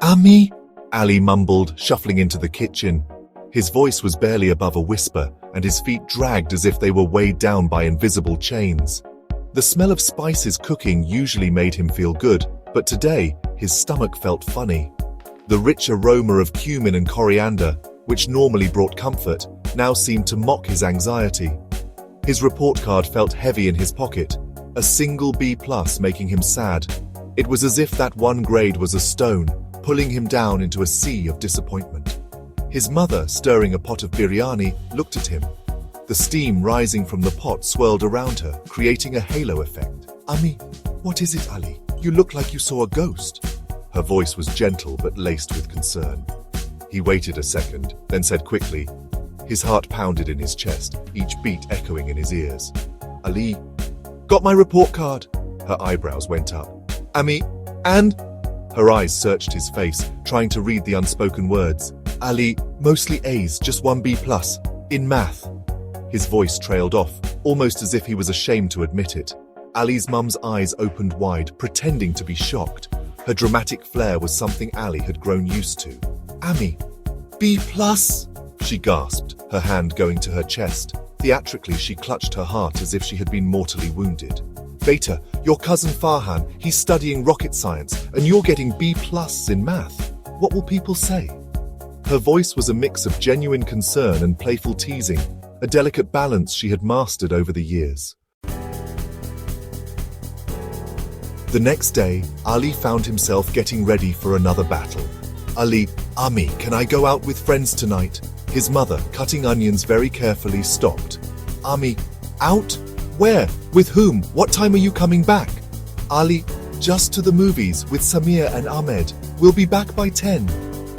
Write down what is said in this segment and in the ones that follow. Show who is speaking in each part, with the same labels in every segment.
Speaker 1: Ami? Ali mumbled, shuffling into the kitchen. His voice was barely above a whisper, and his feet dragged as if they were weighed down by invisible chains. The smell of spices cooking usually made him feel good, but today, his stomach felt funny. The rich aroma of cumin and coriander, which normally brought comfort, now seemed to mock his anxiety. His report card felt heavy in his pocket, a single B+ making him sad. It was as if that one grade was a stone, pulling him down into a sea of disappointment. His mother, stirring a pot of biryani, looked at him. The steam rising from the pot swirled around her, creating a halo effect. Ami, what is it, Ali? You look like you saw a ghost. Her voice was gentle but laced with concern. He waited a second, then said quickly. His heart pounded in his chest, each beat echoing in his ears. Ali, got my report card. Her eyebrows went up. Ami, and? Her eyes searched his face, trying to read the unspoken words. Ali, mostly A's, just 1 B+, in math. His voice trailed off, almost as if he was ashamed to admit it. Ali's mum's eyes opened wide, pretending to be shocked. Her dramatic flair was something Ali had grown used to. Ami, B+? She gasped, her hand going to her chest. Theatrically, she clutched her heart as if she had been mortally wounded. Beta, your cousin Farhan, he's studying rocket science, and you're getting B+ in math. What will people say? Her voice was a mix of genuine concern and playful teasing, a delicate balance she had mastered over the years. The next day, Ali found himself getting ready for another battle. Ali, Ami, can I go out with friends tonight? His mother, cutting onions very carefully, stopped. Ami, out? Where? With whom? What time are you coming back? Ali, just to the movies with Samir and Ahmed. We'll be back by 10.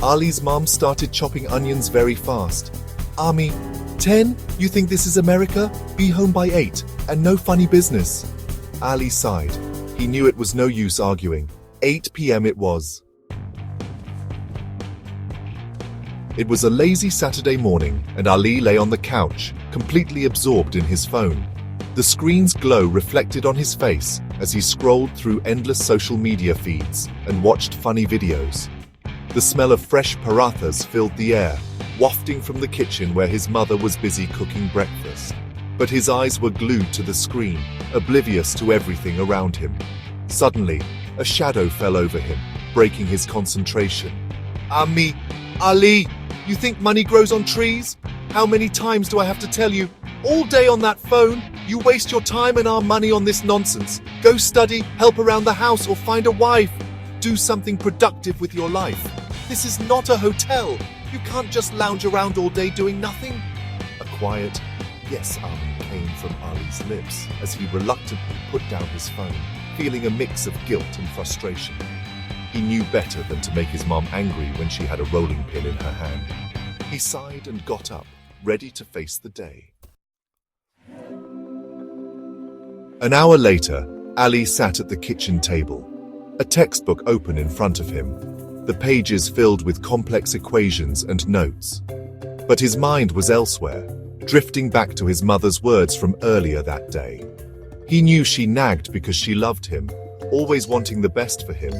Speaker 1: Ali's mom started chopping onions very fast. Ami, 10? You think this is America? Be home by 8, and no funny business. Ali sighed. He knew it was no use arguing. 8 p.m. it was. It was a lazy Saturday morning, and Ali lay on the couch, completely absorbed in his phone. The screen's glow reflected on his face as he scrolled through endless social media feeds and watched funny videos. The smell of fresh parathas filled the air, wafting from the kitchen where his mother was busy cooking breakfast. But his eyes were glued to the screen, oblivious to everything around him. Suddenly, a shadow fell over him, breaking his concentration. Ami, Ali, you think money grows on trees? How many times do I have to tell you? All day on that phone, you waste your time and our money on this nonsense. Go study, help around the house, or find a wife. Do something productive with your life. This is not a hotel. You can't just lounge around all day doing nothing. A quiet, yes, came from Ali's lips as he reluctantly put down his phone, feeling a mix of guilt and frustration. He knew better than to make his mom angry when she had a rolling pin in her hand. He sighed and got up, ready to face the day. An hour later, Ali sat at the kitchen table, a textbook open in front of him, the pages filled with complex equations and notes. But his mind was elsewhere, drifting back to his mother's words from earlier that day. He knew she nagged because she loved him, always wanting the best for him,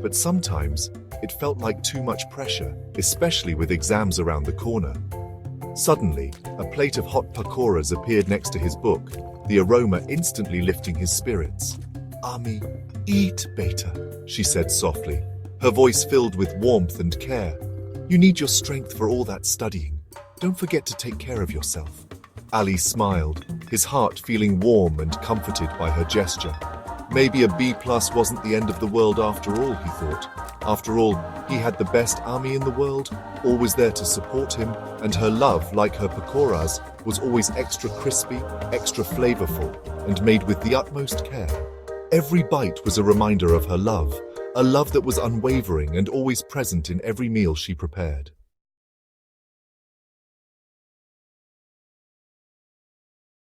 Speaker 1: but sometimes it felt like too much pressure, especially with exams around the corner. Suddenly, a plate of hot pakoras appeared next to his book, the aroma instantly lifting his spirits. Ami, eat, Beta, she said softly, her voice filled with warmth and care. You need your strength for all that studying. Don't forget to take care of yourself. Ali smiled, his heart feeling warm and comforted by her gesture. Maybe a B+ wasn't the end of the world after all, he thought. After all, he had the best Ami in the world, always there to support him, and her love, like her pakoras, was always extra crispy, extra flavorful, and made with the utmost care. Every bite was a reminder of her love, a love that was unwavering and always present in every meal she prepared.